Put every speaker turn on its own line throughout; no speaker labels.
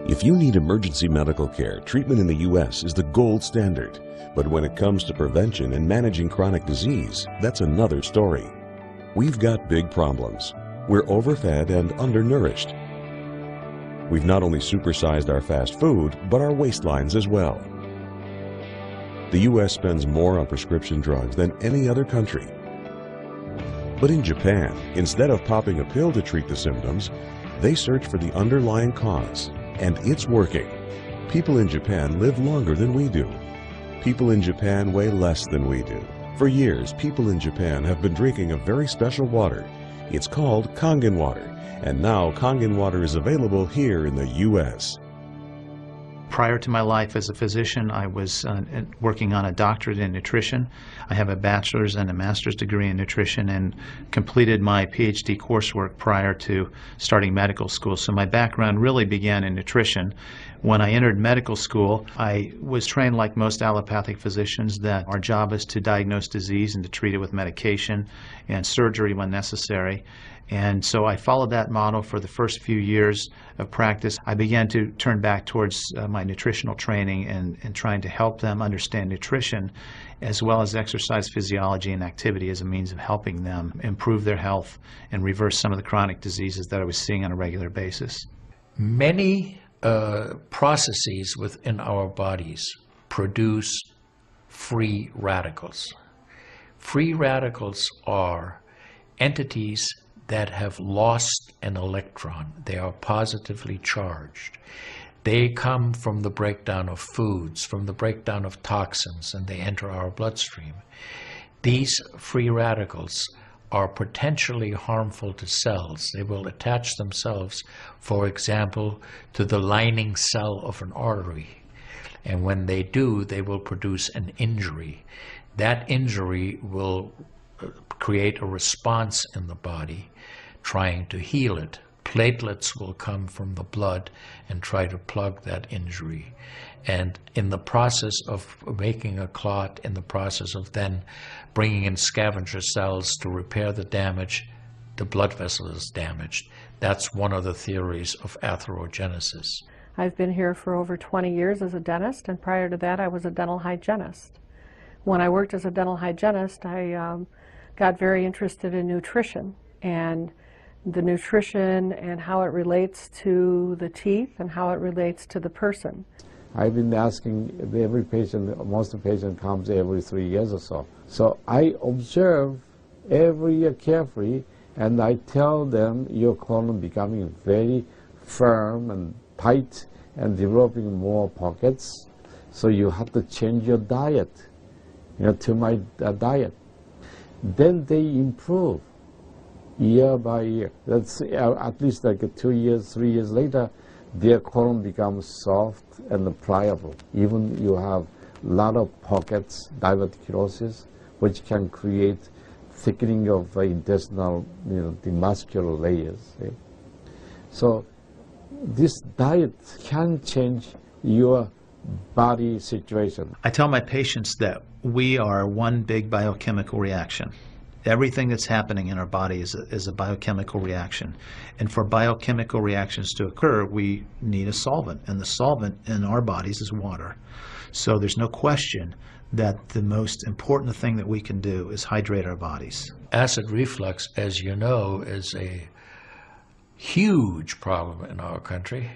If you need emergency medical care, treatment in the U.S. is the gold standard. But when it comes to prevention and managing chronic disease, that's another story. We've got big problems. We're overfed and undernourished. We've not only supersized our fast food, but our waistlines as well. The U.S. spends more on prescription drugs than any other country. But in Japan, instead of popping a pill to treat the symptoms, they search for the underlying cause. And it's working. People in Japan live longer than we do. People in Japan weigh less than we do. For years, people in Japan have been drinking a very special water. It's called Kangen water, and now Kangen water is available here in the U.S.
Prior to my life as a physician, I was working on a doctorate in nutrition. I have a bachelor's and a master's degree in nutrition and completed my PhD coursework prior to starting medical school. So my background really began in nutrition. When I entered medical school, I was trained like most allopathic physicians that our job is to diagnose disease and to treat it with medication and surgery when necessary. And so I followed that model for the first few years of practice. I began to turn back towards my nutritional training and trying to help them understand nutrition as well as exercise physiology and activity as a means of helping them improve their health and reverse some of the chronic diseases that I was seeing on a regular basis.
Many processes within our bodies produce free radicals. Free radicals are entities that have lost an electron. They are positively charged. They come from the breakdown of foods, from the breakdown of toxins, and they enter our bloodstream. These free radicals are potentially harmful to cells. They will attach themselves, for example, to the lining cell of an artery. And when they do, they will produce an injury. That injury will create a response in the body trying to heal it. Platelets will come from the blood and try to plug that injury. And in the process of making a clot, in the process of then bringing in scavenger cells to repair the damage, the blood vessel is damaged. That's one of the theories of atherogenesis.
I've been here for over 20 years as a dentist, and prior to that I was a dental hygienist. When I worked as a dental hygienist, I got very interested in nutrition and the nutrition and how it relates to the teeth and how it relates to the person.
I've been asking every patient, most of the patient comes every 3 years or so. So I observe every year carefully, and I tell them your colon becoming very firm and tight and developing more pockets. So you have to change your diet, to my diet. Then they improve year by year. That's at least like 2 years, 3 years later, their colon becomes soft and pliable. Even you have a lot of pockets, diverticulosis, which can create thickening of intestinal, the muscular layers. So this diet can change your body situation.
I tell my patients that we are one big biochemical reaction. Everything that's happening in our body is a biochemical reaction. And for biochemical reactions to occur, we need a solvent. And the solvent in our bodies is water. So there's no question that the most important thing that we can do is hydrate our bodies.
Acid reflux, as you know, is a huge problem in our country.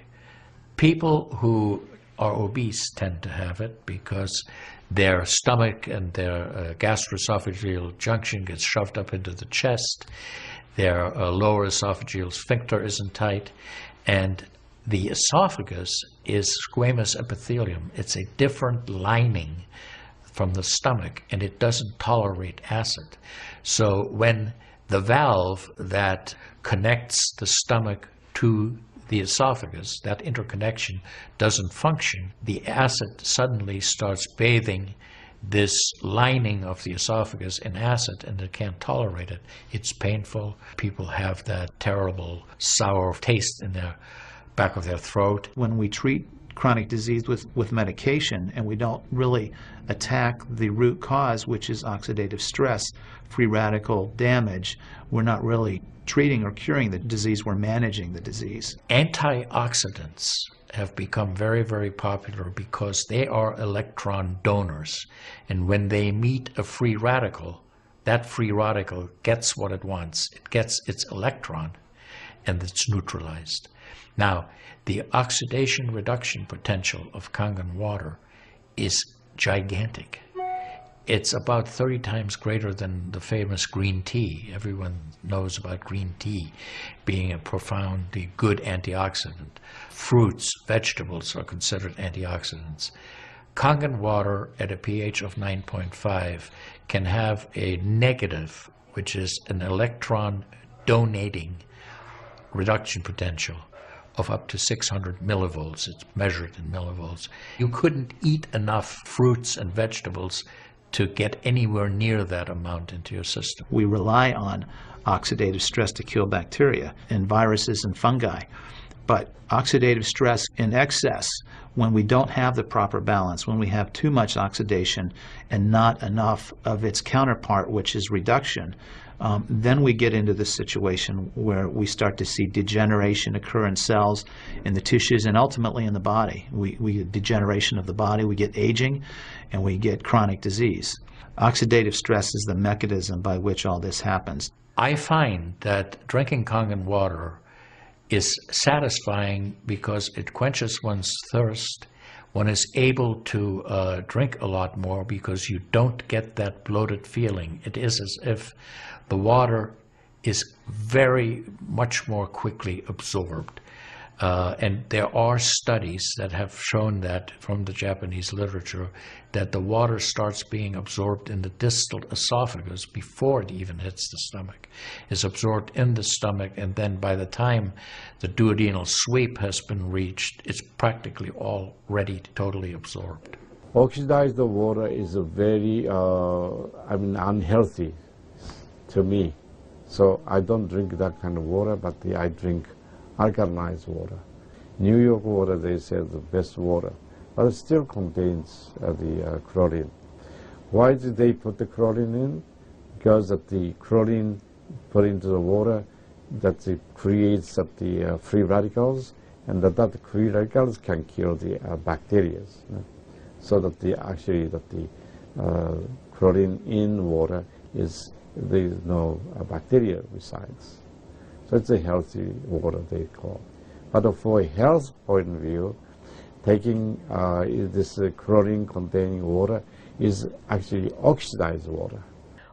People who are obese tend to have it because their stomach and their gastroesophageal junction gets shoved up into the chest. Their lower esophageal sphincter isn't tight. And the esophagus is squamous epithelium. It's a different lining from the stomach, and it doesn't tolerate acid. So when the valve that connects the stomach to the esophagus, that interconnection doesn't function, the acid suddenly starts bathing this lining of the esophagus in acid, and it can't tolerate it. It's painful. People have that terrible sour taste in the back of their throat.
When we treat chronic disease with medication and we don't really attack the root cause, which is oxidative stress, free radical damage, we're not really treating or curing the disease, we're managing the disease.
Antioxidants have become very, very popular because they are electron donors. And when they meet a free radical, that free radical gets what it wants. It gets its electron, and it's neutralized. Now, the oxidation reduction potential of Kangen water is gigantic. It's about 30 times greater than the famous green tea. Everyone knows about green tea being a profoundly good antioxidant. Fruits, vegetables are considered antioxidants. Kangen water at a pH of 9.5 can have a negative, which is an electron donating reduction potential of up to 600 millivolts. It's measured in millivolts. You couldn't eat enough fruits and vegetables to get anywhere near that amount into your system.
We rely on oxidative stress to kill bacteria and viruses and fungi. But oxidative stress in excess, when we don't have the proper balance, when we have too much oxidation and not enough of its counterpart, which is reduction, then we get into this situation where we start to see degeneration occur in cells, in the tissues, and ultimately in the body. We get degeneration of the body, we get aging, and we get chronic disease. Oxidative stress is the mechanism by which all this happens.
I find that drinking Kangen water is satisfying because it quenches one's thirst. One is able to drink a lot more because you don't get that bloated feeling. It is as if the water is very much more quickly absorbed. And there are studies that have shown that from the Japanese literature that the water starts being absorbed in the distal esophagus before it even hits the stomach. It's absorbed in the stomach, and then by the time the duodenal sweep has been reached, it's practically already totally absorbed.
Oxidized water is a very, unhealthy to me. So I don't drink that kind of water, but I drink alkalized water. New York water, they say, is the best water, but it still contains the chlorine. Why did they put the chlorine in? Because that the chlorine put into the water, that it creates the free radicals, and that free radicals can kill the bacteria. So that the chlorine in water is there's no bacteria resides. So it's a healthy water, they call. But for a health point of view, taking this chlorine-containing water is actually oxidized water.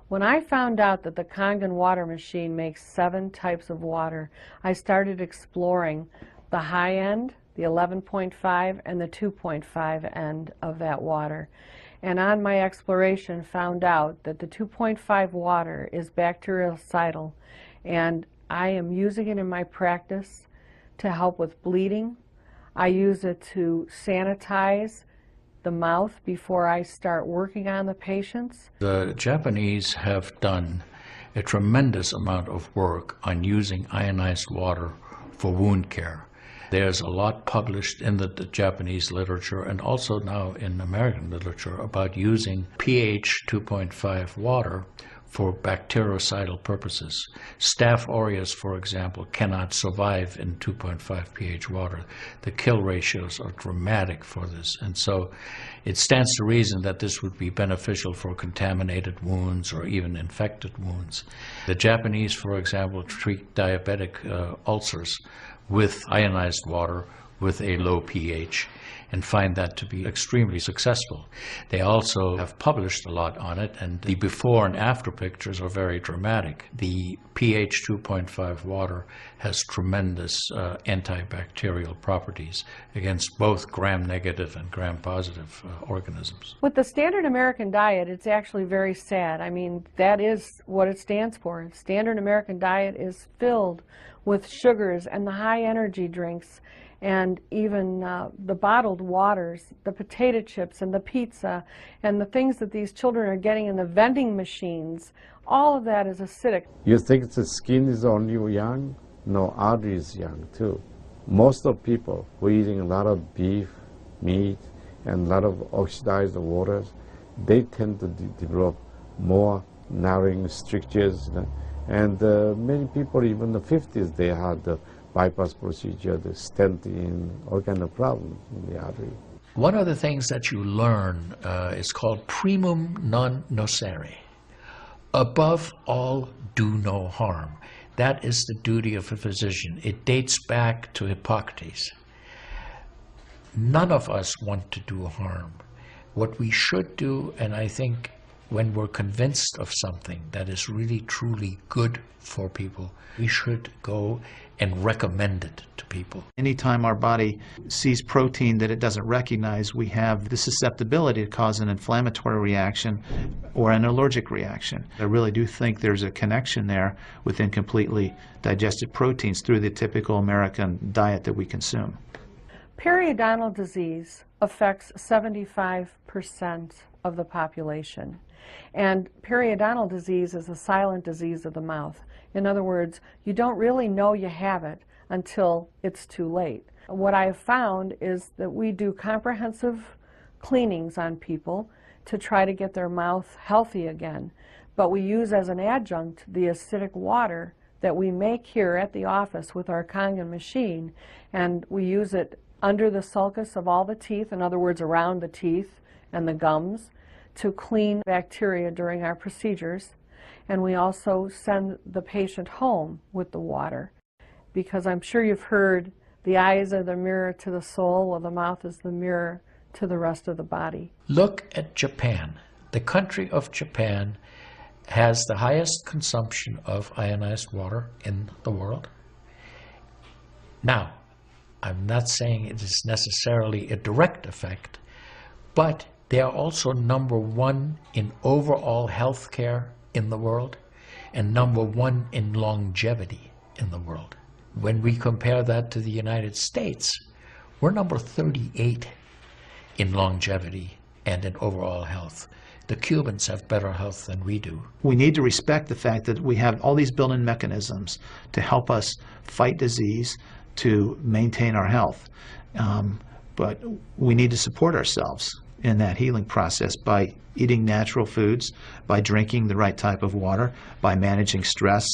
When I found out that the Kangen water machine makes 7 types of water, I started exploring the high end, the 11.5, and the 2.5 end of that water. And on my exploration, found out that the 2.5 water is bactericidal, and I am using it in my practice to help with bleeding. I use it to sanitize the mouth before I start working on the patients.
The Japanese have done a tremendous amount of work on using ionized water for wound care. There's a lot published in the Japanese literature and also now in American literature about using pH 2.5 water for bactericidal purposes. Staph aureus, for example, cannot survive in 2.5 pH water. The kill ratios are dramatic for this, and so it stands to reason that this would be beneficial for contaminated wounds or even infected wounds. The Japanese, for example, treat diabetic ulcers with ionized water with a low pH and find that to be extremely successful. They also have published a lot on it, and the before and after pictures are very dramatic. The pH 2.5 water has tremendous antibacterial properties against both gram-negative and gram-positive organisms.
With the standard American diet, it's actually very sad. I mean, that is what it stands for. Standard American diet is filled with sugars and the high energy drinks, and even the bottled waters, the potato chips and the pizza, and the things that these children are getting in the vending machines. All of that is acidic.
You think the skin is only young? No, artery is young too. Most of people who are eating a lot of beef, meat, and a lot of oxidized waters, they tend to develop more narrowing strictures. And many people, even in the 50s, they had bypass procedure, the stenting, all kind of problems in the artery.
One of the things that you learn is called primum non nocere. Above all, do no harm. That is the duty of a physician. It dates back to Hippocrates. None of us want to do harm. What we should do, and I think when we're convinced of something that is really truly good for people, we should go and recommend it to people.
Anytime our body sees protein that it doesn't recognize, we have the susceptibility to cause an inflammatory reaction or an allergic reaction. I really do think there's a connection there with incompletely digested proteins through the typical American diet that we consume.
Periodontal disease affects 75% of the population. And periodontal disease is a silent disease of the mouth. In other words, you don't really know you have it until it's too late. What I have found is that we do comprehensive cleanings on people to try to get their mouth healthy again. But we use as an adjunct the acidic water that we make here at the office with our Kangen machine, and we use it under the sulcus of all the teeth, in other words, around the teeth and the gums, to clean bacteria during our procedures. And we also send the patient home with the water, because I'm sure you've heard the eyes are the mirror to the soul, while the mouth is the mirror to the rest of the body.
Look at Japan. The country of Japan has the highest consumption of ionized water in the world. Now, I'm not saying it is necessarily a direct effect, but they are also #1 in overall health care in the world and #1 in longevity in the world. When we compare that to the United States, we're number 38 in longevity and in overall health. The Cubans have better health than we do.
We need to respect the fact that we have all these built-in mechanisms to help us fight disease, to maintain our health. But we need to support ourselves in that healing process by eating natural foods, by drinking the right type of water, by managing stress,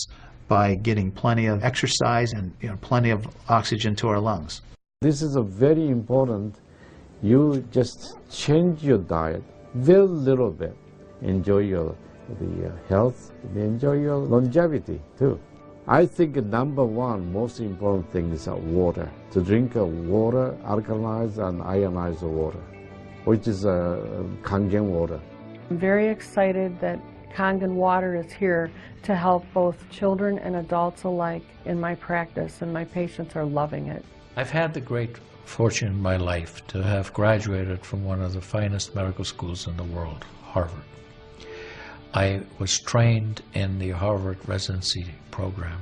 by getting plenty of exercise and plenty of oxygen to our lungs.
This is a very important. You just change your diet very little bit. Enjoy the health, enjoy your longevity too. I think #1 most important thing is water. To drink water, alkalized and ionized water, which is Kangen water.
I'm very excited that Kangen water is here to help both children and adults alike in my practice, and my patients are loving it.
I've had the great fortune in my life to have graduated from one of the finest medical schools in the world, Harvard. I was trained in the Harvard residency program.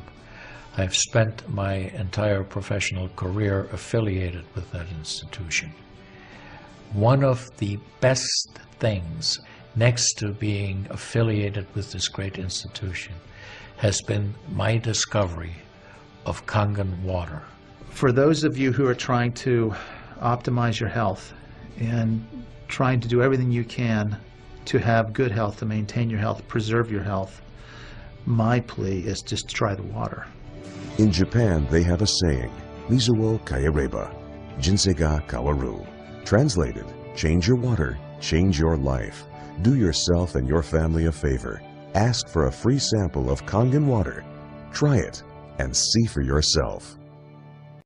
I've spent my entire professional career affiliated with that institution. One of the best things, next to being affiliated with this great institution, has been my discovery of Kangen water.
For those of you who are trying to optimize your health and trying to do everything you can to have good health, to maintain your health, preserve your health, my plea is just try the water.
In Japan, they have a saying, Mizu wo kaereba, jinsei ga kawaru. Translated, change your water, change your life. Do yourself and your family a favor. Ask for a free sample of Kangen water. Try it and see for yourself.